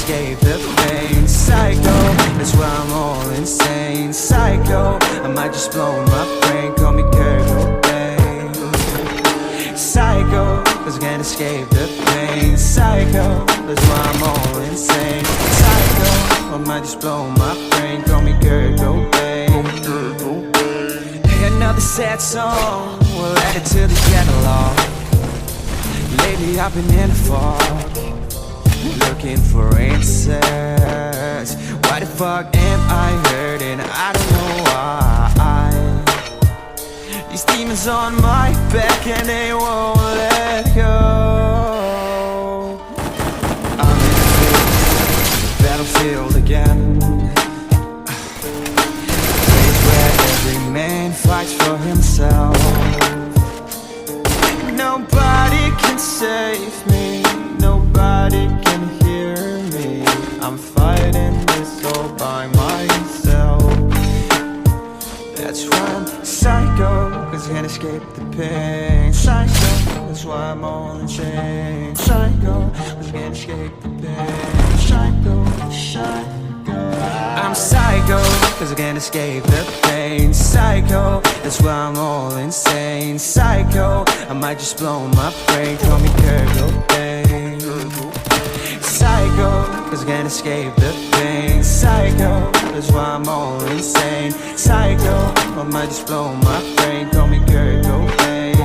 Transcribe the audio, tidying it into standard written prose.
escape the pain. Psycho, that's why I'm all insane. Psycho, I might just blow my brain. Call me Kurt Cobain. Psycho, cause I can't escape the pain. Psycho, that's why I'm all insane. Psycho, I might just blow my brain. Call me Kurt Cobain. Hey, another sad song, we'll add it to the catalog. Lately I've been in the fog, looking for answers. Why the fuck am I hurting? I don't know why. These demons on my back and they won't let go. I'm in the battlefield again, a place where every man fights for himself. Nobody can save me, nobody can hear me. I'm fighting this all by myself. That's why I'm psycho, cause I can't escape the pain. Psycho, that's why I'm all in chains. Psycho, cause I can't escape the pain. Psycho, psycho. I'm psycho, cause I can't escape the pain. Psycho, that's why I'm all insane. Psycho, I might just blow my brain. Call me Kurt Cobain. Psycho, cause I can't escape the pain. Psycho, that's why I'm all insane. Psycho, I might just blow my brain. Call me Kurt Cobain.